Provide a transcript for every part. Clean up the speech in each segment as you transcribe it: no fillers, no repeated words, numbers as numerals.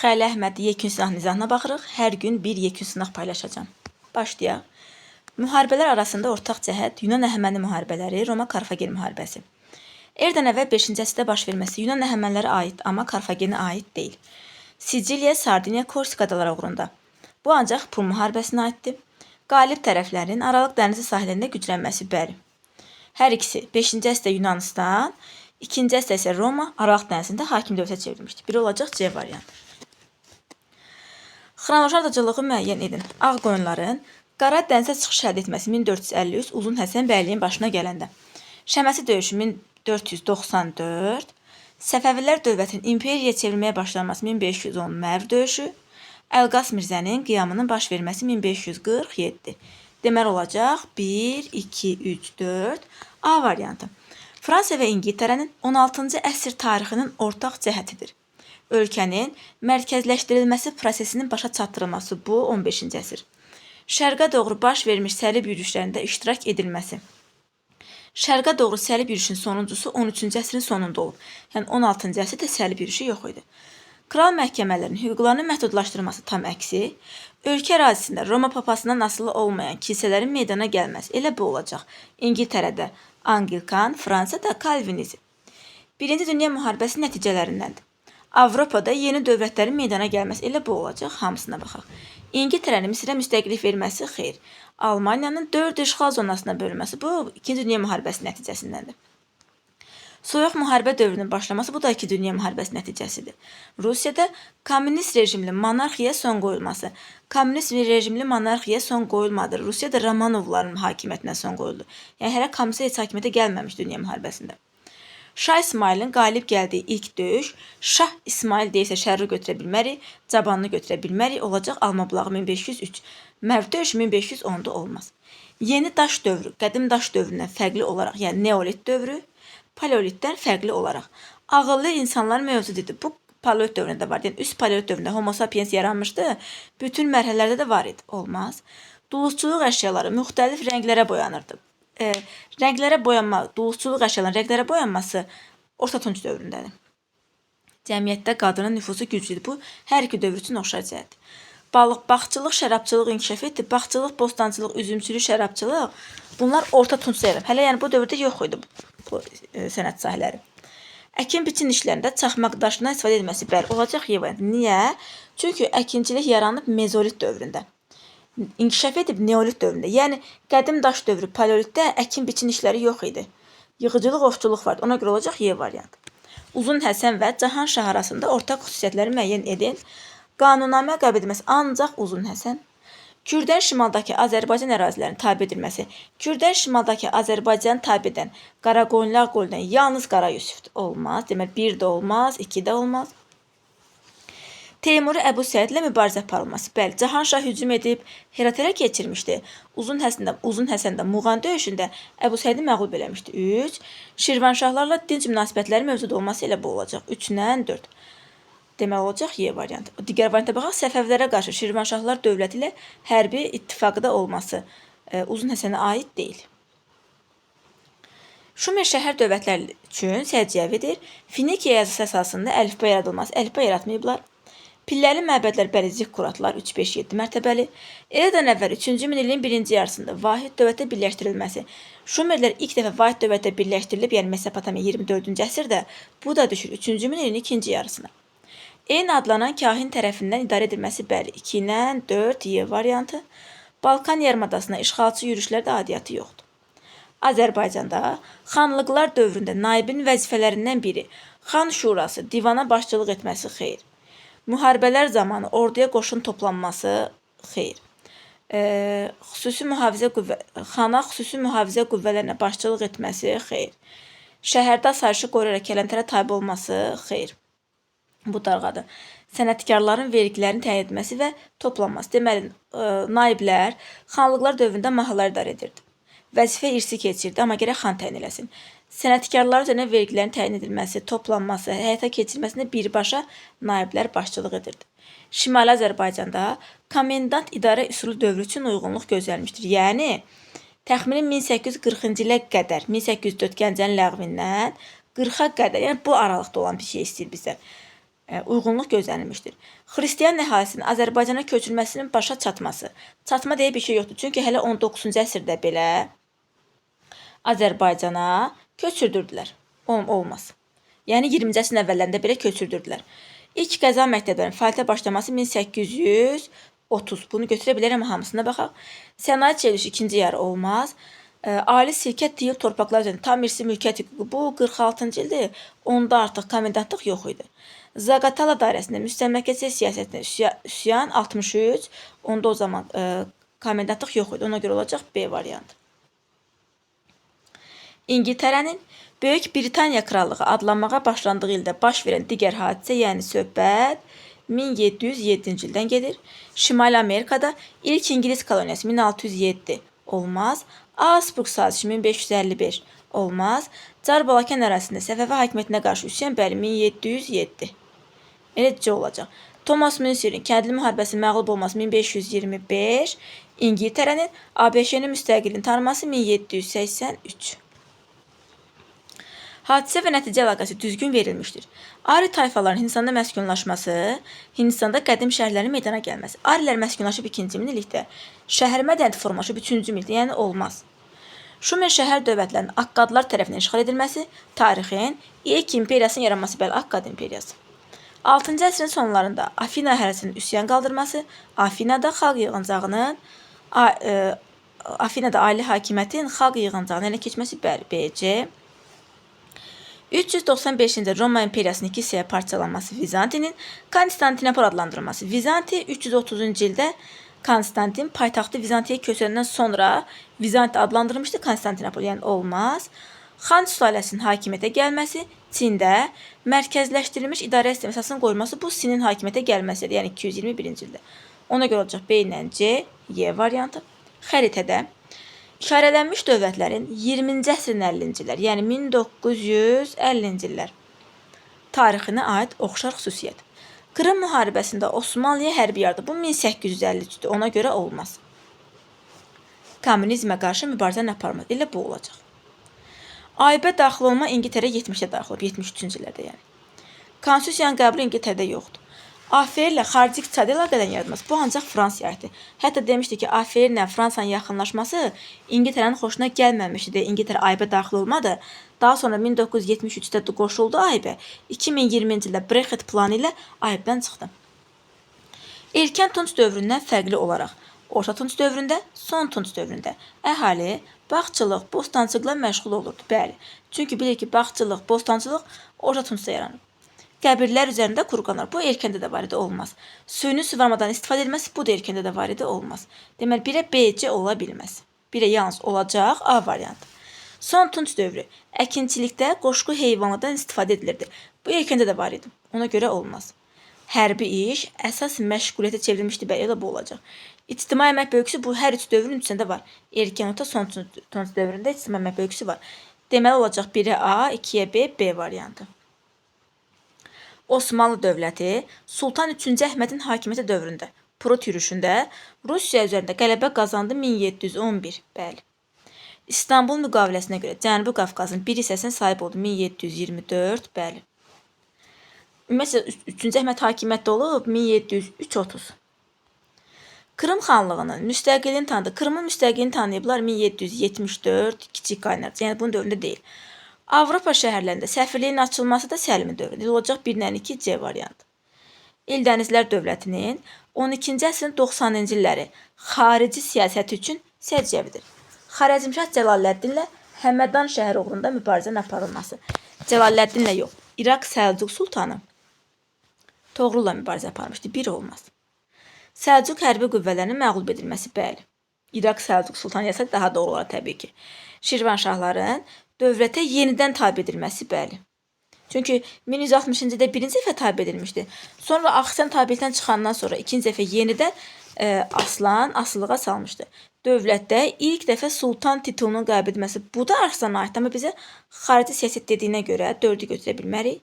Xəli Əhməd yekun sınaq nizamına baxırıq. Hər gün bir yekun sınaq paylaşacağım. Başlayaq. Müharibələr arasında ortaq cəhət Yunan Əhəməni müharibələri, Roma Karfagen müharibəsi. Eradan əvvəl 5-ci əsrdə baş verməsi Yunan Əhəmənilərə aid, amma Karfagenə aid deyil. Siciliya, Sardiniya, Korsika adaları uğrunda. Bu ancaq Pun müharibəsinə aiddir. Qalib tərəflərin Aralıq dənizi sahilində güclənməsi bəri. Hər ikisi 5-ci əsrdə Yunanistan, 2-ci əsrdə isə Roma Aralıq dənizində hakim dövlətə çevrilmişdir. Biri olacaq C variantı. Xronoloji ardıcılığı müəyyən edin. Ağ qoyunların Qara dənizə çıxış əldə etməsi 1453 Uzun Həsən bəyliyin başına gələndə. Şəməsi döyüşü 1494, Səfəvilər dövlətinin imperiyaya çevrilməyə başlanması 1510 Mərv döyüşü, Əlqas Mirzənin qiyamının baş verməsi 1547. Deməli olacaq 1, 2, 3, 4 A variantı. Fransa və İngiltərənin 16-cı əsr tarixinin ortaq cəhətidir. Ölkənin mərkəzləşdirilməsi prosesinin başa çatdırılması bu 15-ci əsr. Şərqə doğru baş vermiş səlib yürüşlərində iştirak edilməsi. Şərqə doğru səlib yürüşün sonuncusu 13-cü əsrin sonunda olub. Yəni 16-cı əsrdə səlib yürüşü yox idi. Kral məhkəmələrinin hüquqlarının məhdudlaşdırılması tam əksi, ölkə ərazisində Roma papasından asılı olmayan kilsələrin meydana gəlməsi elə bu olacaq. İngiltərədə Anglikan, Fransada Kalvinizm. Birinci Dünya müharibəsi nəticələrindəndir. Avropada yeni dövlətlərin meydana gəlməsi elə bu olacaq. Hamısına baxaq. İngiltərənin Misrə müstəqillik verməsi xeyr. Almaniyanın 4 işğal zonasına bölünməsi bu 2-ci Dünya müharibəsi nəticəsindəndir. Soyuq müharibə dövrünün başlaması bu da 2-ci Dünya müharibəsi nəticəsidir. Rusiyada kommunist rejimli monarxiya son qoyulması. Kommunist rejimli monarxiya son qoyulmadı. Rusiyada Romanovların hakimiyyətinə son qoyuldu. Yəni hələ kommunist heç hakimiyyətə gəlməmiş Dünya müharibəsində. Şah İsmailin qalib gəldiyi ilk döyüş, Şah İsmail deyirsə şərri götürə bilmərik, cabanını götürə bilmərik, olacaq Almabulağı 1503, Mərv döyüşü 1510-da olmaz. Yeni daş dövrü, qədim daş dövründən fərqli olaraq, yəni neolit dövrü, paleolitdən fərqli olaraq. Ağıllı insanlar mövcud idi. Bu paleolit dövründə var. Yəni üst paleolit dövründə Homo sapiens yaranmışdı, bütün mərhələlərdə də var idi. Olmaz. Duluzçuluq əşyaları müxtəlif rənglərə boyanırdı. Rənglərə boyanma, duluzçuluq əşyalarının rənglərə boyanması Orta Tunc dövründədir. Cəmiyyətdə qadının nüfuzu güclüdür. Bu, hər iki dövr üçün oxşar cəhətdir. Bağçılıq, şərabçılıq inkişaf etdi. Bağçılıq, bostancılıq, üzümçülük, şərabçılıq bunlar Orta Tunc dövründə. Hələ yəni bu dövrdə yox idi bu sənət sahələri. Əkin biçin işlərində çaxmaq daşından istifadə edilməsi bəli olacaq Y variantı. Niyə? Çünki əkinçilik yaranıb mezolit dövründə. İnkişaf edib neolit dövründə. Yəni qədim daş dövrü paleolitdə əkin biçin işləri yox idi. Yığıcılıq, ovçuluq vardı. Ona görə olacaq Y variantı. Uzun Həsən və Cahan Şah arasında ortaq xüsusiyyətləri müəyyən edin. Qanunnamə qəbul edilməsi ancaq Uzun Həsən. Kürdən şimaldakı Azərbaycan ərazilərinin tabe edilməsi. Kürdən şimaldakı Azərbaycan tabe edən Qaraqoyunlar qoyundan yalnız Qara Yusifdir. Olmaz. Demək 1 də olmaz, 2 də olmaz. Teymuri Əbu Səidlə mübarizə aparılması. Bəli, Cahan Şah hücum edib Herat keçirmişdi. Uzun Həsəndə Muğan döyüşündə Əbu Səidi məğlub eləmişdi. 3. Şirvanşahlarla dinc münasibətləri mövcud olması elə bu olacaq. 3-lə 4. Deməli olacaq Y variantı. Digər variantə baxaq, Səfəvlərə qarşı Şirvanşahlar dövləti ilə hərbi ittifaqda olması Uzun Həsənə aid deyil. Şumer şəhər dövlətləri üçün səciyyəvidir. Finikiya yazısı əsasında əlifba yaradılması. Əlifba yaratmayıblar. Pilləli məbədlər bəli zikkuratlar 3-5-7 mərtəbəli. Eradan əvvəl 3-cü minilliyin birinci yarısında vahid dövlətə birləşdirilməsi. Şumerlər ilk dəfə vahid dövlətə birləşdirilib, yəni Mesopotamiya 24-cü əsrdə, bu da düşür 3-cü minilliyin ikinci yarısına. Eyni adlanan kahin tərəfindən idarə edilməsi bəli 2-lə 4 Y variantı. Balkan yarımadasına işğalçı yürüşlərdə adiyyatı yoxdur. Azərbaycanda xanlıqlar dövründə naibin vəzifələrindən biri xan şurası divana başçılıq etməsi xeyr. Müharibələr zamanı orduya qoşun toplanması xeyr. Xana xüsusi mühafizə qüvvələrinə başçılıq etməsi xeyr. Şəhərdə asayişi qoruyaraq kələntərə tabe olması xeyr. Bu darğadır. Sənətkarların vergilərini təyin etməsi və toplanması. Deməli, naiblər xanlıqlar dövründə mahallar idarə edirdi. Vəzifə irsi keçirdi, amma gərək xan təyin eləsin. Sənətkarlar üzərinə vergilərin təyin edilməsi, toplanması, həyata keçirilməsində birbaşa naiblər başçılıq edirdi. Şimali Azərbaycanda komendant idarə üsulu dövrü üçün uyğunluq gözlənmişdir. Yəni, təxmini 1840-cı ilə qədər, 1804 Gəncənin ləğvindən 40-a qədər, yəni bu aralıqda olan bir şey istəyir bizdən. uyğunluq gözlənilmişdir. Xristian əhalisinin Azərbaycana köçürməsinin başa çatması. Çatma deyə bir şey yoxdur. Çünki hələ 19-cu əsrdə belə Azərbaycana köçürdürdülər. Olmaz. Yəni 20-ci əsrin əvvəllərində belə köçürdürdülər. İlk qəza məktəblərinin fəaliyyətə başlaması 1830. Bunu götürə bilərəm, hamısına baxaq. Sənaye çevrilişi ikinci yarı olmaz. Ali sirkət deyil torpaqlar üzərində tam irsi mülkiyyət hüququ. Bu 46-cı ildir. Onda artıq komendantlıq yox idi. Zaqatala dairəsində müstəmləkəçi siyasətinə üsyan 63. Onda o zaman komendantlıq yox idi. Ona görə olacaq B variantı. İngiltərənin Böyük Britaniya Krallığı adlanmağa başlandığı ildə baş verən digər hadisə, yəni söhbət 1707-ci ildən gedir. Şimali Amerikada ilk İngilis koloniyası 1607 olmaz. Augsburg sazişi 1555 olmaz. Çar Balakən ərazisində Səfəvi hakimiyyətinə qarşı üsyan bəli 1707. Eləcə olacaq. Thomas Münsirin kəndli müharibəsinin məğlub olması 1525. İngiltərənin ABŞ-nin müstəqilliğini tanıması 1783. Hadisə və nəticə əlaqəsi düzgün verilmişdir. Ari tayfaların Hindistanda məskunlaşması, Hindistanda qədim şəhərlərin meydana gəlməsi. Arilər məskunlaşıb 2-ci minillikdə, şəhər mədəniyyəti formalaşıb 3-cü minillikdə, yəni olmaz. Şumer şəhər dövlətlərinin Akkadlar tərəfindən işğal edilməsi, tarixin ilk imperiyasının yaranması, bəli, Akkad imperiyası. 6-cı əsrin sonlarında Afina əhalisinin üsyan qaldırması, Afinada ali hakimiyyətin xalq yığıncağına ələ keçməsi, bəli, BC. 395-ci Roma imperiyasının iki hissəyə parçalanması, Vizantinin Konstantinopol adlandırılması. Vizanti 330-cu ildə Konstantin paytaxtı Vizantiyə köçürəndən sonra Vizanti adlandırılmışdı, Konstantinopol, yəni olmaz. Xan sülaləsinin hakimiyyətə gəlməsi, Çində mərkəzləşdirilmiş idarə sistemi əsasının qoyulması, bu Sinin hakimiyyətə gəlməsidir, yəni 221-ci ildə. Ona görə olacaq B ilə C, Y variantı. Xəritədə İşarələnmiş dövlətlərin 20-ci əsrin 50-ci illər, yəni 1950-ci illər tarixinə aid oxşar xüsusiyyət. Krım müharibəsində Osmanlıya hərbi yardım, bu 1853-dür, ona görə olmaz. Kommunizmə qarşı mübarizəni aparmaq, elə bu olacaq. AİB-ə daxil olma İngiltərə 70-də daxil olub, 73-cü illərdə yəni. Konstitusiyanın qəbulu İngiltərədə yoxdur. AFR ilə xarici iqtisadi əlaqədən yaratması, bu ancaq Fransaya aiddir. Hətta demişdi ki, AFR ilə Fransanın yaxınlaşması İngiltərənin xoşuna gəlməmişdi. İngiltərə AİB-ə daxil olmadı. Daha sonra 1973-də qoşuldu AİB-ə. 2020-ci ildə Brexit planı ilə AİB-dən çıxdı. Erkən Tunc dövründən fərqli olaraq, Orta Tunc dövründə, Son Tunc dövründə əhali bağçılıq, bostancılıqla məşğul olurdu. Bəli, çünki bilir ki, bağçılıq, bostancılıq Orta Tuncda yaranır. Qəbirlər üzərində qurğanlar. Bu erkəndə də var idi, olmaz. Suyunu suvarmadan istifadə edilməsi, bu da erkəndə də var idi, olmaz. Deməli, 1-ə BC ola bilməz. 1-ə yalnız olacaq A variantı. Son Tunc dövrü. Əkinçilikdə qoşqu heyvanlardan istifadə edilirdi. Bu erkəndə də var idi. Ona görə olmaz. Hərbi iş əsas məşğuliyyətə çevrilmişdi, bəli, elə bu olacaq. İctimai əmək bölgüsü, bu hər üç dövrün üçündə var. Erkən orta, son Tunc dövründə ictimai əmək bölgüsü var. Deməli, olacaq 1-ə A, 2-yə B, B variantı. Osmanlı dövləti Sultan 3-cü Əhmədin hakimiyyəti dövründə Prut yürüşündə Rusiya üzərində qələbə qazandı 1711. Bəli. İstanbul müqaviləsinə görə Cənubi Qafqazın bir hissəsinə sahib oldu 1724. Bəli. Ümumiyyətlə 3-cü Əhməd hakimiyyətdə olub 1730. Krım xanlığının müstəqilliyini tanıdı. Krımın müstəqilliyini tanıyıblar 1774 Kiçik Qaynarca. Yəni bunun dövründə deyil. Avropa şəhərlərində səfirliyin açılması da Səlimin dövründə. Olacaq 1-2 C variantı. İldənizlər dövlətinin 12-ci əsrin 90-cı illəri xarici siyasəti üçün səciyyəvidir. Xarəzmşah Cəlaləddinlə Həmədan şəhəri uğrunda mübarizənin aparılması. Cəlaləddinlə yox, İraq Səlcuq sultanı Toğrul'la mübarizə aparmışdı. Bir olmaz. Səlcuq hərbi qüvvələrinin məğlub edilməsi, bəli. İraq Səlcuq sultanı yasaq daha doğru olar təbii ki. Şirvanşahların dövlətə yenidən tabi edilməsi, bəli. Çünki 1160-cı ildə birinci dəfə tabi edilmişdi. Sonra Axistan tabilikdən çıxandan sonra ikinci dəfə yenidən Aslan asılığa salmışdı. Dövlətdə ilk dəfə sultan titulunun qəbul edilməsi, bu da Arslana aid, amma bizə xarici siyasət dediyinə görə 4-ü götürə bilmərik.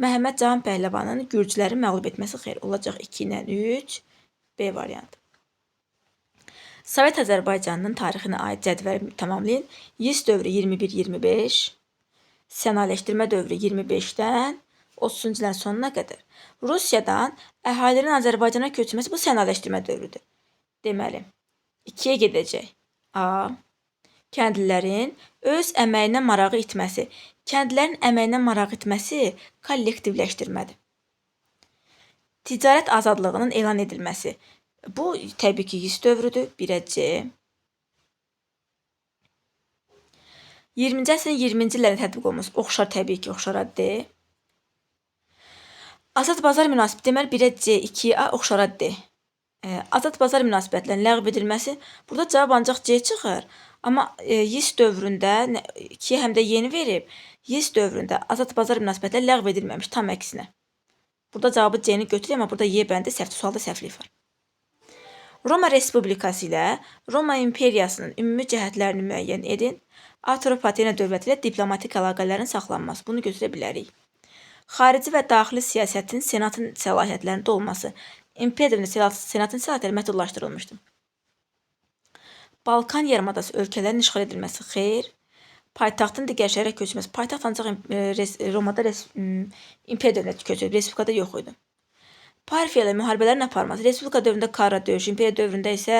Məhəmməd Cahan Pəhləvanın Gürcüləri məğlub etməsi xeyr. Olacaq 2-3 B variantı. Sovet Azərbaycanının tarixinə aid cədvəli tamamlayın. Yis dövrü 21-25, sənaləşdirmə dövrü 25-dən 30-cu illərin sonuna qədər. Rusiyadan əhalinin Azərbaycana köçməsi bu sənaləşdirmə dövrüdür. Deməli, 2-yə gedəcək. A. Kəndlilərin öz əməyinə marağı itməsi. Kəndlilərin əməyinə marağı itməsi kollektivləşdirmədir. Ticarət azadlığının elan edilməsi. Bu, təbii ki, his dövrüdür. 1-ə C. 20-ci əsrin 20-ci illərin tətbiq olunması. Oxşar, təbii ki, oxşara D. Azad bazar münasibəti, deməli 1-ə C, 2-a oxşara D. Azad bazar münasibətlərinin ləğv edilməsi. Burada cavab ancaq C çıxır. Amma his dövründə 2-yə həm də yeni verib. His dövründə azad bazar münasibətləri ləğv edilməmiş, tam əksinə. Burada cavabı C-ni götürək, amma burada Y bəndi səhvdir. Sualda səhvlik var. Roma Respublikası ilə Roma İmperiyasının ümumi cəhətlərini müəyyən edin. Atropatena dövləti ilə diplomatik əlaqələrin saxlanması. Bunu götürə bilərik. Xarici və daxili siyasətin senatın səlahiyyətlərində olması. İmperiya dövründə senatın səlahiyyətləri məhdudlaşdırılmışdır. Balkan yarımadası ölkələrin işğal edilməsi. Xeyr. Paytaxtın digər şəhərə köçməsi. Paytaxt ancaq Romada İmperiya dövründə köçüb, Respublikada yox idi. Parfiya ilə müharibələrin aparması. Respublika dövründə Kara döyüş, İmperiya dövründə isə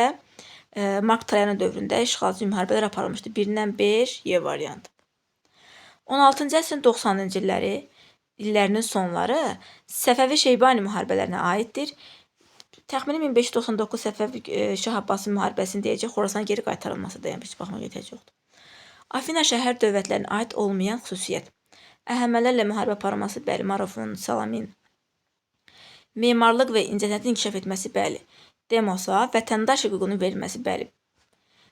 Mark Trayanın dövründə işğalçı müharibələr aparılmışdı. 1-dən 5, Y variantı. 16-cı əsrin 90-cı illərinin sonları Səfəvi Şeybani müharibələrinə aiddir. Təxmini 1599 Səfəvi Şah Abbasın müharibəsini deyəcək, Xorasan geri qaytarılmasıdır. Yəni, heç baxmaq ehtiyac yoxdur. Afina şəhər dövlətlərinə aid olmayan xüsusiyyət. Əhəmələrlə müharibə aparılması, bəli. Marofun, Salamin. Memarlıq və incəsənətin inkişaf etməsi, bəli. Demosa, vətəndaş hüququnun verilməsi, bəli.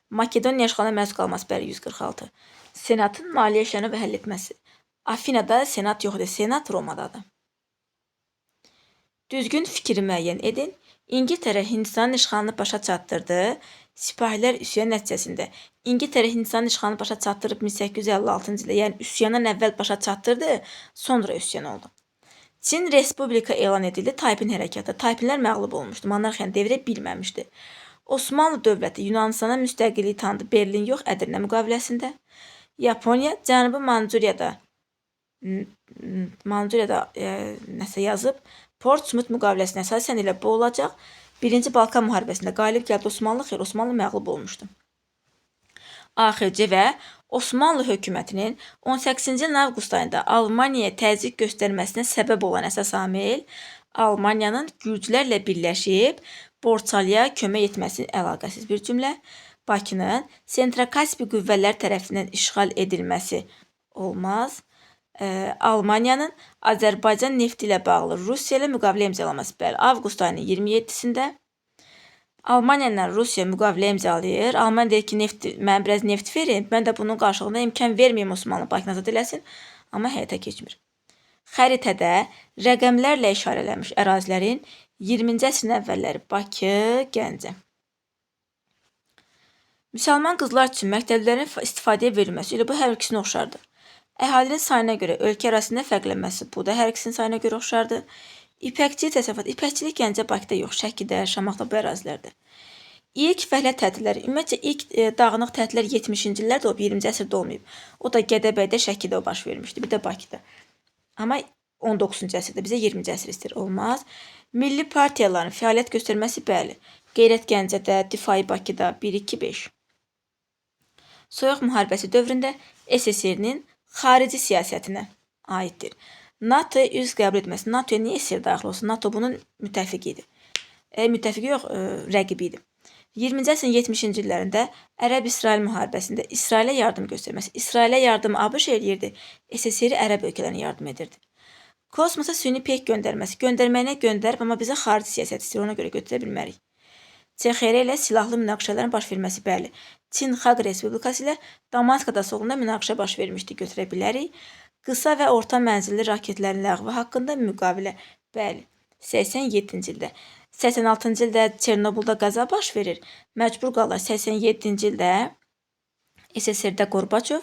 Makedoniya işğalına məruz qalması, bəli. 146. Senatın maliyyə işlərini və həll etməsi. Afinada senat yoxdur, senat Romadadır. Düzgün fikri müəyyən edin. İngiltərə Hindistanın işğalını başa çatdırdı. Sipahilər üsyan nəticəsində. İngiltərə Hindistanın işğalını başa çatdırıb 1856-cı ildə, yəni üsyandan əvvəl başa çatdırdı, sonra üsyan oldu. Çin Respublika elan edildi, Taypin hərəkatı. Taypinlər məğlub olmuşdu, monarxiyanı devirə bilməmişdi. Osmanlı dövləti Yunanistana müstəqillik tanıdı, Berlin yox, Ədirnə müqaviləsində. Yaponiya Cənubi Manzuriyada nəsə yazıb, Portsmut müqaviləsinə əsasən elə bu olacaq. 1-ci Balkan müharibəsində qalib gəldi Osmanlı, xeyr, Osmanlı məğlub olmuşdu. AXC və Osmanlı hökumətinin 18-ci ilin avqust ayında Almaniyaya təzyiq göstərməsinə səbəb olan əsas amil Almaniyanın gürcülərlə birləşib Borçalıya kömək etməsinin əlaqəsiz bir cümlə. Bakının Sentrakaspik qüvvələr tərəfindən işğal edilməsi olmaz. Almaniyanın Azərbaycan nefti ilə bağlı Rusiya ilə müqavilə imzalaması, bəli, avqust ayının 27-sində Almaniya ilə Rusiya müqavilə imzalayır. Almaniya deyir ki, mən biraz neft verin, mən də bunun qarşılığında imkan verməyim Osmanlı Bakını azad eləsin, amma həyata keçmir. Xəritədə rəqəmlərlə işarələnmiş ərazilərin 20-ci əsrin əvvəlləri Bakı, Gəncə. Müsəlman qızlar üçün məktəblərin istifadəyə verilməsi ilə bu hər ikisini oxşardır. Əhalinin sayına görə ölkə arasında fərqlənməsi, bu da hər ikisinin sayına görə oxşardır. İpəkçilik təsərrüfatı, ipəkçilik Gəncə, Bakıda yox, Şəkidə, Şamaxıda, bu ərazilərdə. İlk fəhlə tətilləri, ümumiyyətcə ilk dağınıq tətillər 70-ci illərdə olub, 20-ci əsrdə olmayıb. O da Gədəbəydə, Şəkidə o baş vermişdi, bir də Bakıda. Amma 19-cu əsrdə bizə 20-ci əsr istəyir, olmaz. Milli partiyaların fəaliyyət göstərməsi, bəli. Qeyrət Gəncədə, Difai Bakıda, 1-2-5. Soyuq müharibəsi dövründə SSR-nin xarici siyasətinə aiddir. NATO üz qəbul etməsi. NATOya niyə SSR daxil olsun? NATO bunun müttəfiqi idi. Müttəfiqi yox, rəqibi idi. 20-ci əsrin 70-ci illərində Ərəb-İsrail müharibəsində İsrailə yardım göstərməsi. İsrailə yardım ABŞ eləyirdi, SSR Ərəb ölkələrinə yardım edirdi. Kosmosa süni peyk göndərməsi. Göndərməyinə göndərib, amma bizə xarici siyasət istəyir, ona görə götürə bilmərik. CXR ilə silahlı münaqişələrin baş verməsi, bəli. Çin Xalq Respublikası ilə Damask adasıoğlunda münaqişə baş vermişdi, götürə bilərik. Qısa və orta mənzilli raketlərin ləğvi haqqında müqavilə, bəli. 87-ci ildə. 86-cı ildə Çernobılda qəza baş verir. Məcbur qalır 87-ci ildə SSR-də Qorbaçov,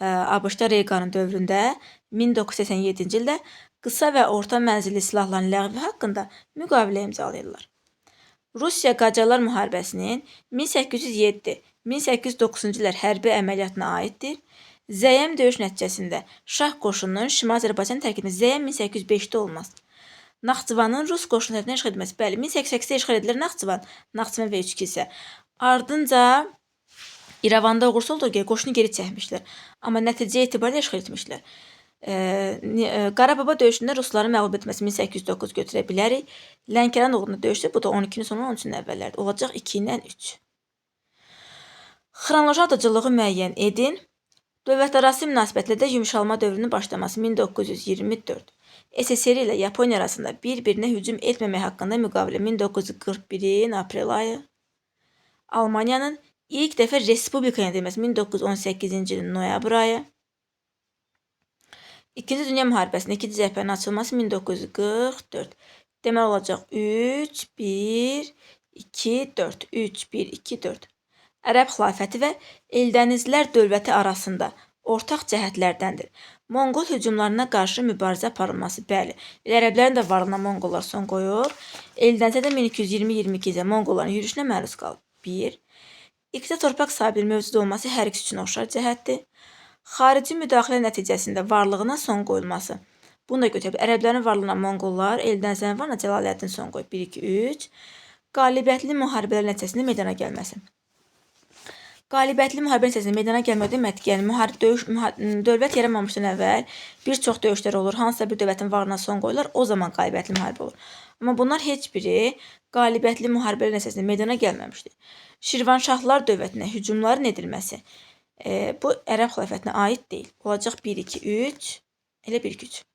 ABŞ-da Reaganın dövründə 1987-ci ildə qısa və orta mənzilli silahların ləğvi haqqında müqavilə imzalayırlar. Rusiya Qacarlar müharibəsinin 1807-1809-cu illər hərbi əməliyyatına aiddir. Zəyəm döyüş nəticəsində Şah qoşununun Şimali Azərbaycan tərkibində Zəyəm 1805-də olmaz. Naxçıvanın Rus qoşunu tərəfindən işğal edilməsi. Bəli, 1808-də işğal edilir Naxçıvan. Naxçıvan və üç kilsə. Ardınca İrəvanda uğursuz olduğu görə qoşunu geri çəkmişlər. Amma nəticə etibarilə işğal etmişlər. Qarababa döyüşündə rusların məğlub etməsi 1809 götürə bilərik. Lənkəran uğrunda döyüşdə, bu da 12-nin sonu 13-ün əvvəllərdə olacaq 2 ilə 3. Xronoloji ardıcıllığı müəyyən edin. Dövlətlərarası münasibətlərdə yumşalma dövrünün başlaması 1924. SSR ilə Yaponiya arasında bir-birinə hücum etməmək haqqında müqavilə 1941-in aprel ayı. Almaniyanın ilk dəfə respublika edilməsi 1918-ci ilin noyabr ayı. İkinci Dünya müharibəsində ikinci cəbhənin açılması 1944. Deməli olacaq 3, 1, 2, 4. 3, 1, 2, 4. Ərəb xilafəti və Eldənizlər dövləti arasında ortaq cəhətlərdəndir. Monqol hücumlarına qarşı mübarizə aparılması. Bəli, ərəblərin də varlığına monqollar son qoyur. Eldənizdə 1220-22-də monqolların yürüşünə məruz qalıb. 1. İqtisad torpaq sahibinin mövcud olması hər ikisi üçün oxşar cəhətdir. Xarici müdaxilə nəticəsində varlığına son qoyulması. Bunu da götürək. Ərəblərin varlığına monqollar, Eldənizlərin varlığına Cəlaləddin son qoyub. 1, 2, 3. Qalibiyyətli müharibələr nəticəsində meydana gəlməsi. Qalibiyyətli müharibə nəticəsində meydana gəlmək deməkdir. Yəni, dövlət yaranmamışdan əvvəl bir çox döyüşlər olur. Hansısa bir dövlətin varlığına son qoyulur, o zaman qalibiyyətli müharibə olur. Amma bunlar heç biri qalibiyyətli müharibələr nəticəsində meydana gəlməmişdir. Şirvanşahlar dövlətinə hücumların edilməsi. Bu, Ərəb xilafətinə aid deyil. Olacaq 1, 2, 3, elə 1, 2, 3.